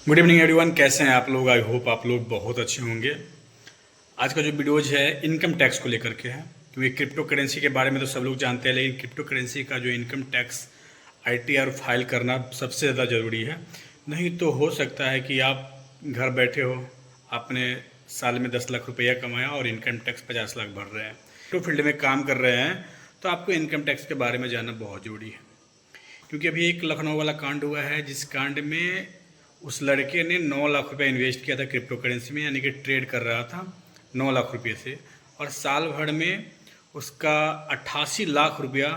Good evening everyone, कैसे हैं आप लोग। आई होप आप लोग बहुत अच्छे होंगे। आज का जो वीडियोज है इनकम टैक्स को लेकर के है, क्योंकि क्रिप्टो करेंसी के बारे में तो सब लोग जानते हैं, लेकिन क्रिप्टो करेंसी का जो इनकम टैक्स आईटीआर फाइल करना सबसे ज़्यादा ज़रूरी है। नहीं तो हो सकता है कि आप घर बैठे हो, आपने साल में 10 लाख रुपया कमाया और इनकम टैक्स 50 लाख भर रहे हैं। क्रिप्टो फील्ड में काम कर रहे हैं तो आपको इनकम टैक्स के बारे में जानना बहुत ज़रूरी है, क्योंकि अभी एक लखनऊ वाला कांड हुआ है, जिस कांड में उस लड़के ने 9 लाख रुपए इन्वेस्ट किया था क्रिप्टो करेंसी में, यानी कि ट्रेड कर रहा था 9 लाख रुपये से, और साल भर में उसका 88 लाख रुपया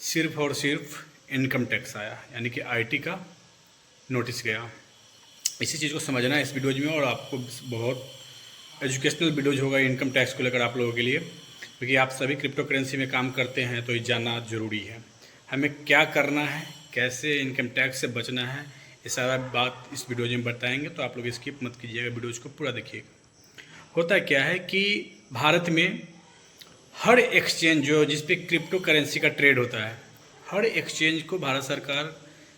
सिर्फ और सिर्फ इनकम टैक्स आया, यानी कि आईटी का नोटिस गया। इसी चीज़ को समझना है इस वीडियोज में, और आपको बहुत एजुकेशनल वीडियोज होगा इनकम टैक्स को लेकर आप लोगों के लिए, क्योंकि आप सभी क्रिप्टो करेंसी में काम करते हैं तो ये जानना ज़रूरी है। हमें क्या करना है, कैसे इनकम टैक्स से बचना है, ये सारा बात इस वीडियो में बताएंगे, तो आप लोग स्किप मत कीजिएगा, वीडियोज को पूरा देखिएगा। होता क्या है कि भारत में हर एक्सचेंज जो जिस पे क्रिप्टो करेंसी का ट्रेड होता है, हर एक्सचेंज को भारत सरकार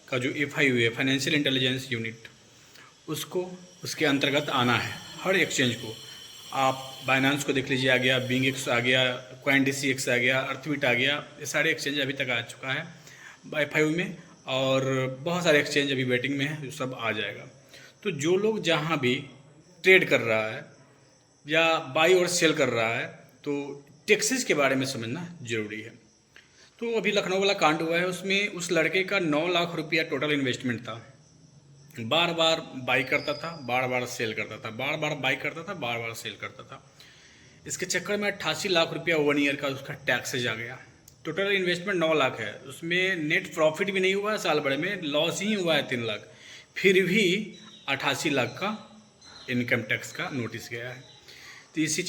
का जो FIU है, फाइनेंशियल इंटेलिजेंस यूनिट, उसको उसके अंतर्गत आना है। हर एक्सचेंज को, आप बाइनांस को देख लीजिए, आ गया, बिंगएक्स आ गया, CoinDCX आ गया, अर्थबिट आ गया, ये सारे एक्सचेंज अभी तक आ चुका है FIU में, और बहुत सारे एक्सचेंज अभी वेटिंग में है, जो सब आ जाएगा। तो जो लोग जहाँ भी ट्रेड कर रहा है या बाई और सेल कर रहा है, तो टैक्सेस के बारे में समझना जरूरी है। तो अभी लखनऊ वाला कांड हुआ है, उसमें उस लड़के का 9 लाख रुपया टोटल इन्वेस्टमेंट था। बार बार बाई करता था, बार बार सेल करता था, बार बार बाई करता था, बार बार सेल करता था। इसके चक्कर में 88 लाख रुपया 1 ईयर का उसका टैक्सेज आ गया। टोटल इन्वेस्टमेंट 9 लाख है, उसमें नेट प्रॉफिट भी नहीं हुआ है, साल भर में लॉस ही हुआ है 3 लाख, फिर भी 88 लाख का इनकम टैक्स का नोटिस गया है। तो इसी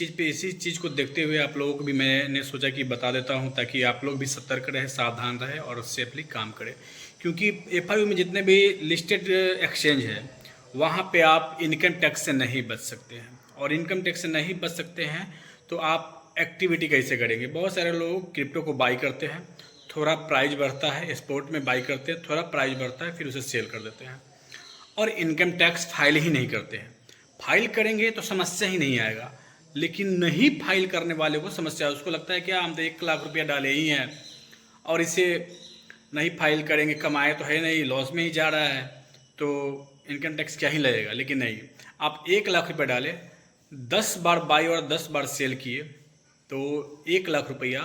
चीज़ को देखते हुए आप लोगों को भी मैंने सोचा कि बता देता हूं, ताकि आप लोग भी सतर्क रहे, सावधान रहे और सेफली काम करें। क्योंकि FIU में जितने भी लिस्टेड एक्सचेंज है, वहाँ पे आप इनकम टैक्स से नहीं बच सकते हैं, और इनकम टैक्स से नहीं बच सकते हैं तो आप एक्टिविटी कैसे करेंगे। बहुत सारे लोग क्रिप्टो को बाई करते हैं, थोड़ा प्राइस बढ़ता है, स्पॉट में बाई करते हैं, थोड़ा प्राइस बढ़ता है, फिर उसे सेल कर देते हैं, और इनकम टैक्स फाइल ही नहीं करते हैं। फाइल करेंगे तो समस्या ही नहीं आएगा, लेकिन नहीं फाइल करने वाले को समस्या है। उसको लगता है क्या, हम तो 1 लाख रुपया डाले ही हैं और इसे नहीं फाइल करेंगे, कमाए तो है नहीं, लॉस में ही जा रहा है, तो इनकम टैक्स क्या ही लगेगा। लेकिन नहीं, आप 1 लाख रुपये डाले, 10 बार बाई और 10 बार सेल किए, तो 1 लाख रुपया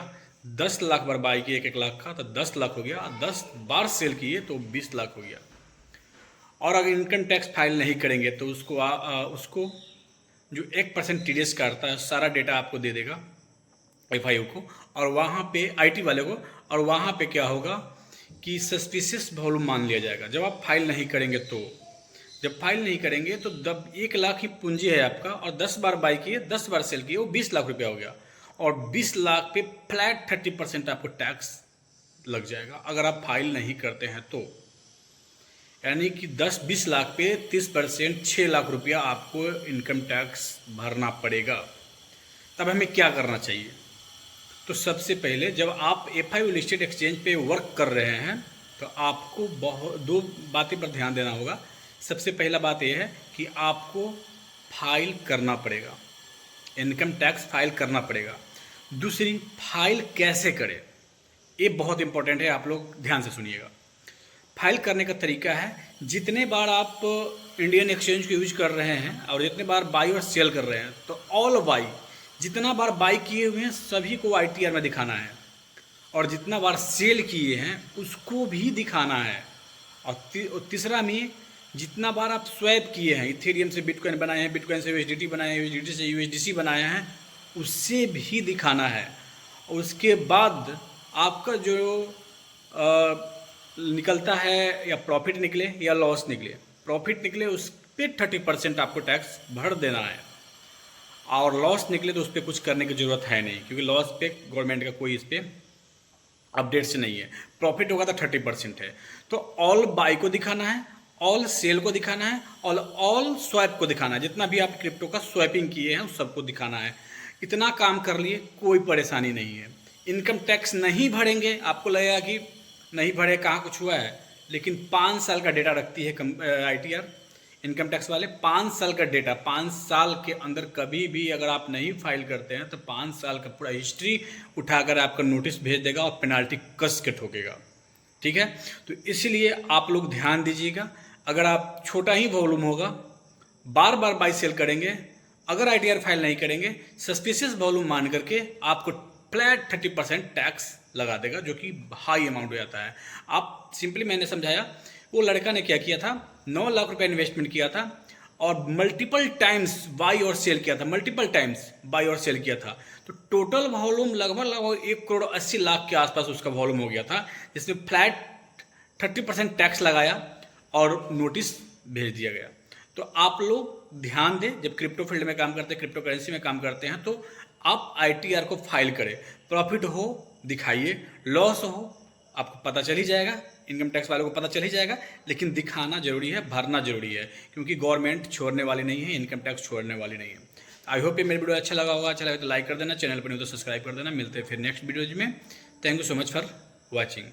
10 लाख बार बाई किए, 1-1 लाख का, तो 10 लाख हो गया। 10 बार सेल किए तो 20 लाख हो गया। और अगर इनकम टैक्स फाइल नहीं करेंगे तो उसको जो 1% TDS काटता है, सारा डेटा आपको दे देगा FIU को, और वहाँ पे IT वाले को, और वहाँ पे क्या होगा कि सस्पिशियस वॉल्यूम मान लिया जाएगा। जब आप फाइल नहीं करेंगे तो, जब फाइल नहीं करेंगे तो 1 लाख ही पूंजी है आपका, और 10 बार बाई किए, 10 बार सेल किए, वो 20 लाख रुपया हो गया, और 20 लाख पे फ्लैट 30% आपको टैक्स लग जाएगा अगर आप फाइल नहीं करते हैं तो। यानी कि 10-20 लाख पे 30%, 6 लाख रुपया आपको इनकम टैक्स भरना पड़ेगा। तब हमें क्या करना चाहिए? तो सबसे पहले, जब आप FIU लिस्टेड एक्सचेंज पे वर्क कर रहे हैं, तो आपको दो बातें पर ध्यान देना होगा। सबसे पहला बात यह है कि आपको फाइल करना पड़ेगा, इनकम टैक्स फाइल करना पड़ेगा। दूसरी, फाइल कैसे करें, ये बहुत इंपॉर्टेंट है, आप लोग ध्यान से सुनिएगा। फाइल करने का तरीका है, जितने बार आप इंडियन एक्सचेंज को यूज कर रहे हैं और जितने बार बाई और सेल कर रहे हैं, तो ऑल बाई, जितना बार बाई किए हुए हैं सभी को ITR में दिखाना है, और जितना बार सेल किए हैं उसको भी दिखाना है। और तीसरा में, जितना बार आप स्वैप किए हैं, इथेरियम से बिटकॉइन बनाए हैं, बिटकॉइन से USDT बनाए हैं, USDT से USDC बनाए हैं, उससे भी दिखाना है। और उसके बाद आपका जो निकलता है, या प्रॉफिट निकले या लॉस निकले, प्रॉफिट निकले उस पर 30% आपको टैक्स भर देना है, और लॉस निकले तो उस पर कुछ करने की ज़रूरत है नहीं, क्योंकि लॉस पे गवर्नमेंट का कोई इस पर अपडेट्स नहीं है। प्रॉफिट होगा तो 30% है। तो ऑल बाई को दिखाना है, ऑल सेल को दिखाना है, और ऑल स्वैप को दिखाना है। जितना भी आप क्रिप्टो का स्वैपिंग किए हैं उस सबको दिखाना है। इतना काम कर लिए, कोई परेशानी नहीं है। इनकम टैक्स नहीं भरेंगे, आपको लगेगा कि नहीं भरे, कहाँ कुछ हुआ है, लेकिन 5 साल का डेटा रखती है ITR। इनकम टैक्स वाले 5 साल का डेटा, 5 साल के अंदर कभी भी अगर आप नहीं फाइल करते हैं तो 5 साल का पूरा हिस्ट्री उठाकर आपका नोटिस भेज देगा और पेनाल्टी कस के ठोकेगा। ठीक है, तो इसलिए आप लोग ध्यान दीजिएगा। अगर आप छोटा ही वॉल्यूम होगा, बार बार बाई सेल करेंगे, अगर ITR फाइल नहीं करेंगे, सस्पिशियस वॉल्यूम मान करके आपको फ्लैट 30% टैक्स लगा देगा, जो कि हाई अमाउंट हो जाता है। आप सिंपली, मैंने समझाया, वो लड़का ने क्या किया था, 9 लाख रुपए इन्वेस्टमेंट किया था और मल्टीपल टाइम्स बाई और सेल किया था, मल्टीपल टाइम्स बाई और सेल किया था। तो टोटल वॉल्यूम लगभग 1,80,00,000 के आसपास उसका वॉल्यूम हो गया था, जिसमें फ्लैट 30% टैक्स लगाया और नोटिस भेज दिया गया। तो आप लोग ध्यान दें, जब क्रिप्टो फील्ड में काम करते हैं, क्रिप्टो करेंसी में काम करते हैं, तो आप ITR को फाइल करें। प्रॉफिट हो दिखाइए, लॉस हो आपको पता चल ही जाएगा, इनकम टैक्स वालों को पता चल ही जाएगा, लेकिन दिखाना जरूरी है, भरना जरूरी है, क्योंकि गवर्नमेंट छोड़ने वाली नहीं है, इनकम टैक्स छोड़ने वाली नहीं है। आई होप ये मेरी वीडियो अच्छा लगा होगा। अच्छा लगे तो लाइक कर देना, चैनल पर नहीं तो सब्सक्राइब कर देना। मिलते हैं फिर नेक्स्ट वीडियोज में। Thank you so much for watching.